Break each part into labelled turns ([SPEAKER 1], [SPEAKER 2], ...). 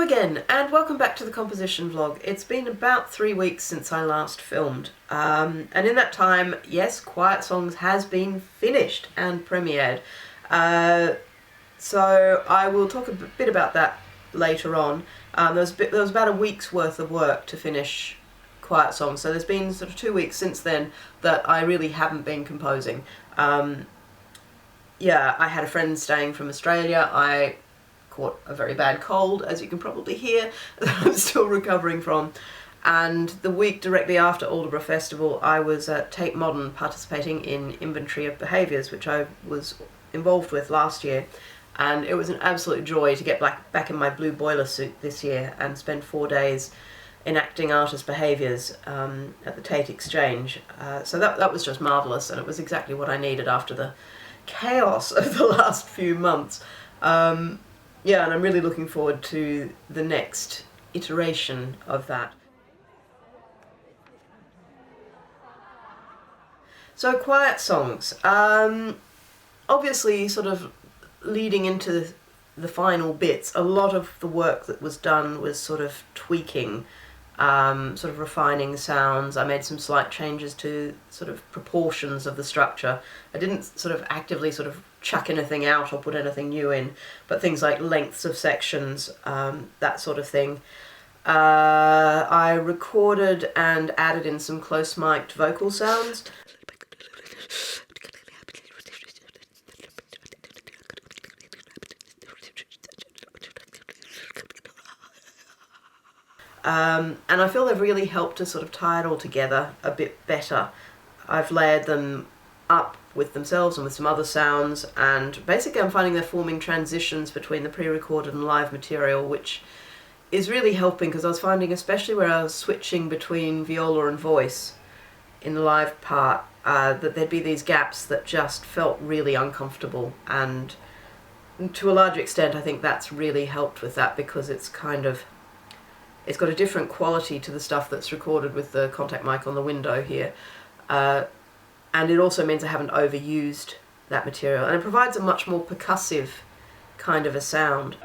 [SPEAKER 1] again, and welcome back to the composition vlog. It's been about 3 weeks since I last filmed, and in that time, yes, Quiet Songs has been finished and premiered. So I will talk a bit about that later on. There was about a week's worth of work to finish Quiet Songs, so there's been sort of 2 weeks since then that I really haven't been composing. Yeah, I had a friend staying from Australia. I caught a very bad cold, as you can probably hear, that I'm still recovering from. And the week directly after Aldeburgh Festival, I was at Tate Modern participating in Inventory of Behaviours, which I was involved with last year. And it was an absolute joy to get back in my blue boiler suit this year and spend 4 days enacting artist behaviours at the Tate Exchange. So that was just marvellous, and it was exactly what I needed after the chaos of the last few months. Yeah, and I'm really looking forward to the next iteration of that. So, Quiet Songs. Obviously, sort of leading into the final bits, a lot of the work that was done was sort of tweaking, sort of refining sounds. I made some slight changes to sort of proportions of the structure. I didn't sort of actively sort of chuck anything out or put anything new in, but things like lengths of sections, that sort of thing. I recorded and added in some close mic'd vocal sounds. And I feel they've really helped to sort of tie it all together a bit better. I've layered them up with themselves and with some other sounds, and basically I'm finding they're forming transitions between the pre-recorded and live material, which is really helping, because I was finding, especially where I was switching between viola and voice in the live part, that there'd be these gaps that just felt really uncomfortable, and to a large extent I think that's really helped with that, because it's got a different quality to the stuff that's recorded with the contact mic on the window here. And it also means I haven't overused that material. And it provides a much more percussive kind of a sound.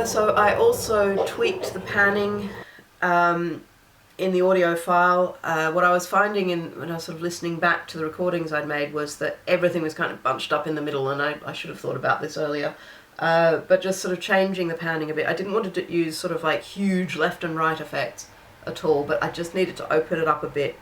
[SPEAKER 1] So I also tweaked the panning in the audio file. What I was finding when I was sort of listening back to the recordings I'd made was that everything was kind of bunched up in the middle, and I should have thought about this earlier. But just sort of changing the panning a bit. I didn't want to use sort of like huge left and right effects at all, but I just needed to open it up a bit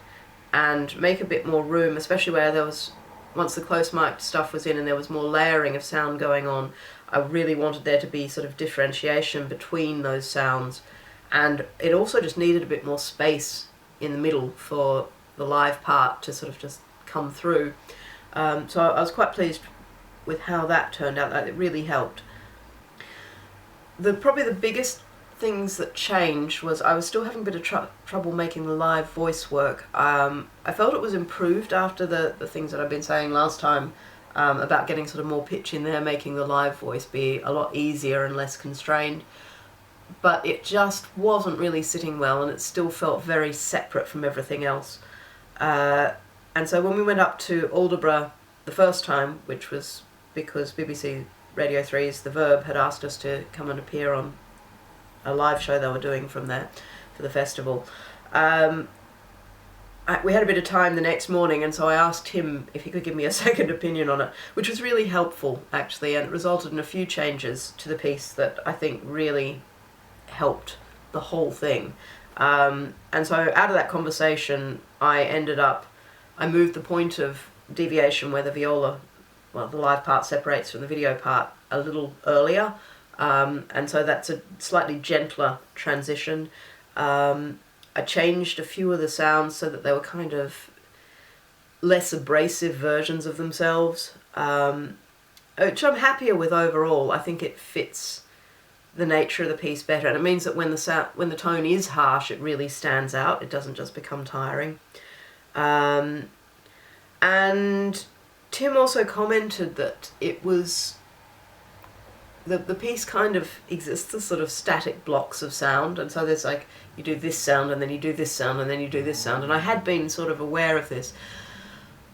[SPEAKER 1] and make a bit more room, especially where there was, once the close mic stuff was in and there was more layering of sound going on, I really wanted there to be sort of differentiation between those sounds, and it also just needed a bit more space in the middle for the live part to sort of just come through. So I was quite pleased with how that turned out. It really helped. Probably the biggest things that changed was I was still having a bit of trouble making the live voice work. I felt it was improved after the things that I've been saying last time, about getting sort of more pitch in there, making the live voice be a lot easier and less constrained. But it just wasn't really sitting well, and it still felt very separate from everything else. And so when we went up to Aldeburgh the first time, which was because BBC Radio 3's The Verb had asked us to come and appear on a live show they were doing from there for the festival, we had a bit of time the next morning, and so I asked him if he could give me a second opinion on it, which was really helpful actually, and it resulted in a few changes to the piece that I think really helped the whole thing. And so out of that conversation I moved the point of deviation where the viola, well, the live part separates from the video part, a little earlier, and so that's a slightly gentler transition. I changed a few of the sounds so that they were kind of less abrasive versions of themselves, which I'm happier with overall. I think it fits the nature of the piece better, and it means that when the tone is harsh, it really stands out. It doesn't just become tiring. And Tim also commented that it was the piece kind of exists as sort of static blocks of sound, and so there's like, you do this sound and then you do this sound and then you do this sound, and I had been sort of aware of this,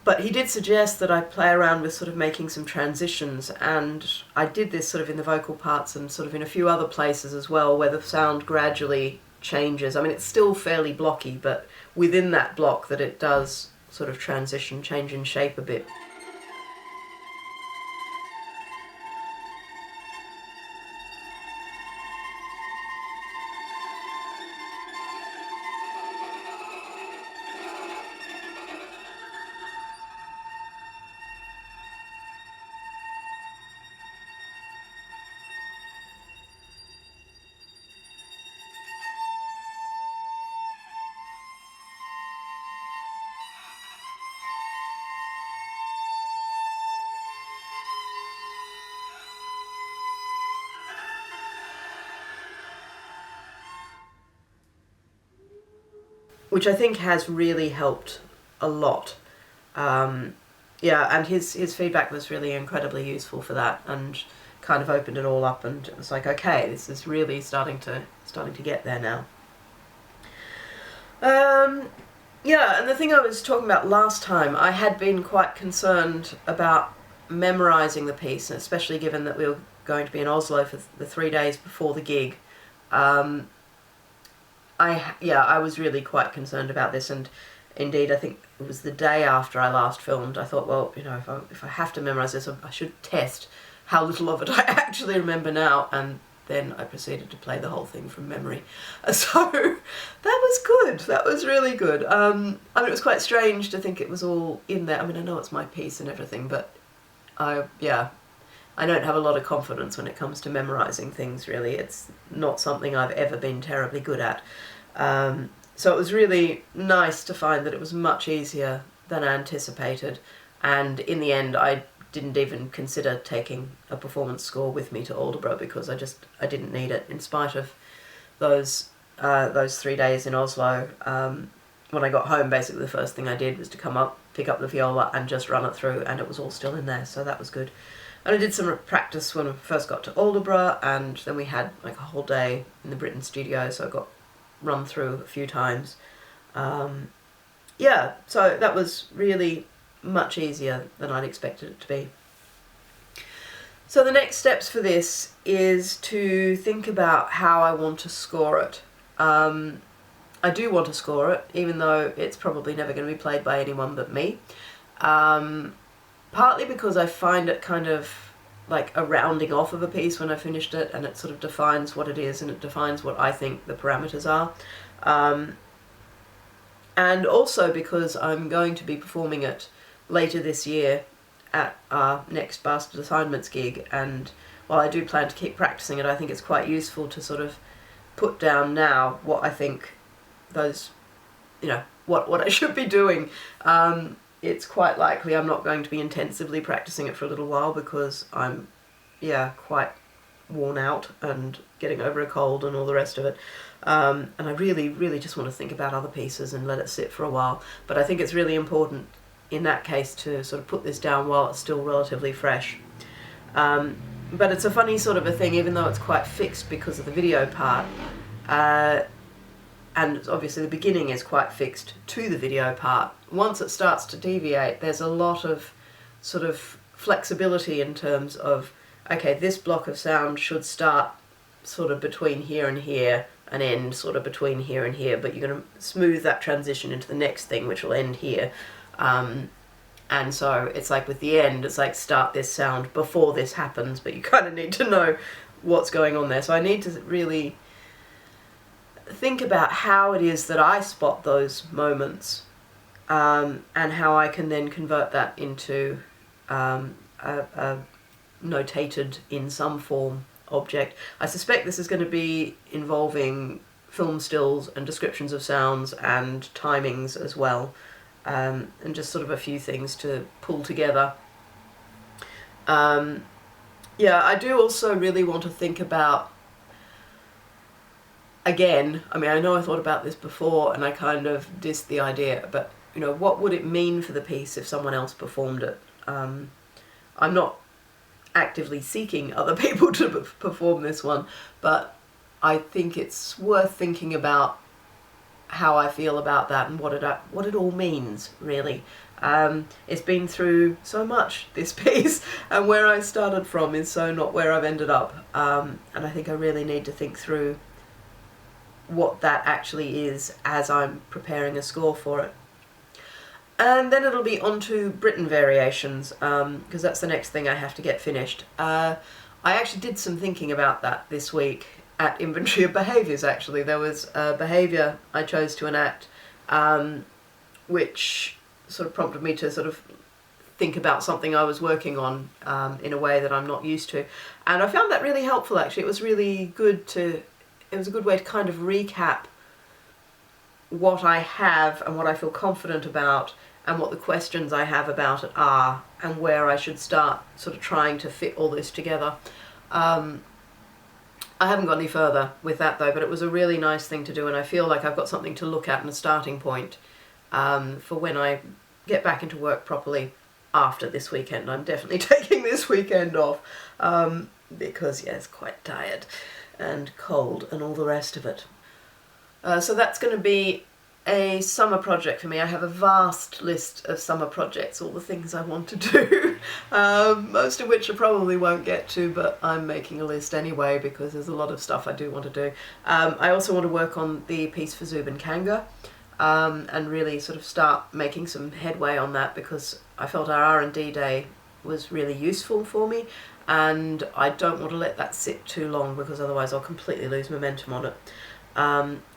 [SPEAKER 1] but he did suggest that I play around with sort of making some transitions, and I did this sort of in the vocal parts and sort of in a few other places as well, where the sound gradually changes. I mean, it's still fairly blocky, but within that block that it does sort of transition, change in shape a bit. Which I think has really helped a lot. Yeah, and his feedback was really incredibly useful for that, and kind of opened it all up, and it was like, okay, this is really starting to get there now. Yeah, and the thing I was talking about last time, I had been quite concerned about memorising the piece, especially given that we were going to be in Oslo for the 3 days before the gig. I was really quite concerned about this, and indeed I think it was the day after I last filmed, I thought, well, you know, if I have to memorise this, I should test how little of it I actually remember now, and then I proceeded to play the whole thing from memory. So that was good, that was really good. I mean, it was quite strange to think it was all in there. I mean, I know it's my piece and everything, but I don't have a lot of confidence when it comes to memorising things, really. It's not something I've ever been terribly good at. So it was really nice to find that it was much easier than I anticipated, and in the end I didn't even consider taking a performance score with me to Aldeburgh, because I didn't need it, in spite of those 3 days in Oslo. When I got home, basically the first thing I did was to come up, pick up the viola and just run it through, and it was all still in there, so that was good. And I did some practice when we first got to Aldeburgh, and then we had like a whole day in the Britten studio, so I got run through a few times. Yeah, so that was really much easier than I'd expected it to be. So the next steps for this is to think about how I want to score it. I do want to score it, even though it's probably never going to be played by anyone but me. Partly because I find it kind of like a rounding off of a piece when I finished it, and it sort of defines what it is, and it defines what I think the parameters are. And also because I'm going to be performing it later this year at our next Bastard Assignments gig, and while I do plan to keep practicing it, I think it's quite useful to sort of put down now what I think those, you know, what I should be doing. It's quite likely I'm not going to be intensively practicing it for a little while, because I'm, quite worn out and getting over a cold and all the rest of it. And I really, really just want to think about other pieces and let it sit for a while. But I think it's really important in that case to sort of put this down while it's still relatively fresh. But it's a funny sort of a thing, even though it's quite fixed because of the video part. And obviously the beginning is quite fixed to the video part. Once it starts to deviate, there's a lot of sort of flexibility in terms of, okay, this block of sound should start sort of between here and here and end sort of between here and here, but you're going to smooth that transition into the next thing, which will end here. And so it's like with the end, it's like start this sound before this happens, but you kind of need to know what's going on there. So I need to really think about how it is that I spot those moments, and how I can then convert that into a notated in some form object. I suspect this is going to be involving film stills and descriptions of sounds and timings as well, and just sort of a few things to pull together. Yeah, I do also really want to think about, again, I mean, I know I thought about this before and I kind of dissed the idea, but, you know, what would it mean for the piece if someone else performed it? I'm not actively seeking other people to perform this one, but I think it's worth thinking about how I feel about that and what it all means, really. It's been through so much, this piece, and where I started from is so not where I've ended up, and I think I really need to think through what that actually is as I'm preparing a score for it. And then it'll be on to Britten Variations, because that's the next thing I have to get finished. I actually did some thinking about that this week at Inventory of Behaviours, actually. There was a behaviour I chose to enact, which sort of prompted me to sort of think about something I was working on in a way that I'm not used to. And I found that really helpful, actually. It was really good to, it was a good way to kind of recap what I have and what I feel confident about and what the questions I have about it are and where I should start sort of trying to fit all this together. I haven't got any further with that though, but it was a really nice thing to do, and I feel like I've got something to look at and a starting point for when I get back into work properly after this weekend. I'm definitely taking this weekend off because, yeah, it's quite tired and cold and all the rest of it. So that's going to be a summer project for me. I have a vast list of summer projects, all the things I want to do, most of which I probably won't get to, but I'm making a list anyway because there's a lot of stuff I do want to do. I also want to work on the piece for Zubin Kanga and really sort of start making some headway on that, because I felt our R&D day was really useful for me, and I don't want to let that sit too long because otherwise I'll completely lose momentum on it.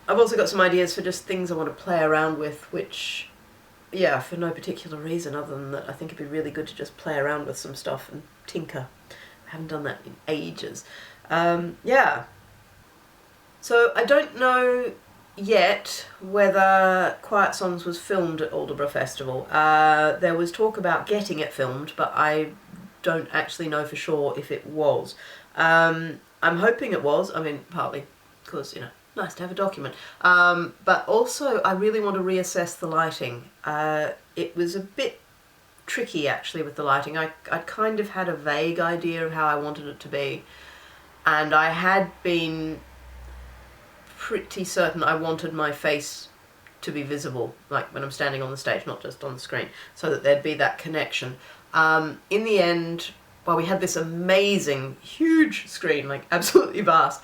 [SPEAKER 1] I've also got some ideas for just things I want to play around with, which, yeah, for no particular reason other than that I think it'd be really good to just play around with some stuff and tinker. I haven't done that in ages. Yeah. So I don't know yet whether Quiet Songs was filmed at Aldeburgh Festival. There was talk about getting it filmed, but I don't actually know for sure if it was. I'm hoping it was. I mean, partly because, you know, nice to have a document. But also I really want to reassess the lighting. It was a bit tricky actually with the lighting. I kind of had a vague idea of how I wanted it to be, and I had been pretty certain I wanted my face to be visible, like when I'm standing on the stage, not just on the screen, so that there'd be that connection. In the end, well, we had this amazing, huge screen, like absolutely vast.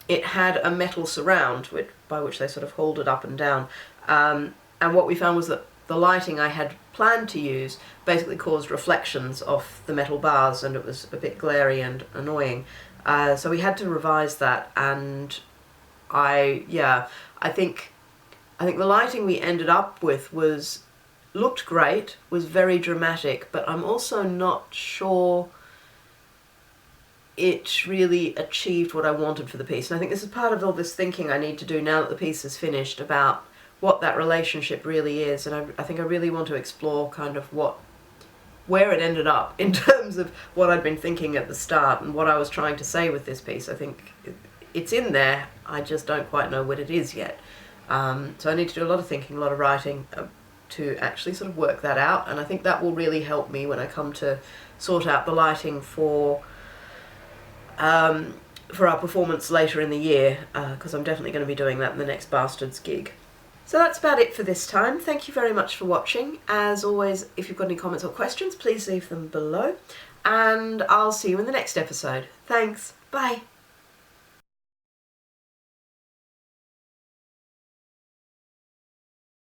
[SPEAKER 1] It had a metal surround by which they sort of hauled it up and down. And what we found was that the lighting I had planned to use basically caused reflections off the metal bars, and it was a bit glary and annoying. So we had to revise that, and I think the lighting we ended up with looked great, was very dramatic, but I'm also not sure it really achieved what I wanted for the piece. And I think this is part of all this thinking I need to do now that the piece is finished about what that relationship really is. And I think I really want to explore kind of where it ended up in terms of what I'd been thinking at the start and what I was trying to say with this piece. I think it's in there, I just don't quite know what it is yet. So I need to do a lot of thinking, a lot of writing to actually sort of work that out. And I think that will really help me when I come to sort out the lighting for our performance later in the year, because I'm definitely going to be doing that in the next Bastards gig. So that's about it for this time. Thank you very much for watching. As always, if you've got any comments or questions, please leave them below, and I'll see you in the next episode. Thanks. Bye.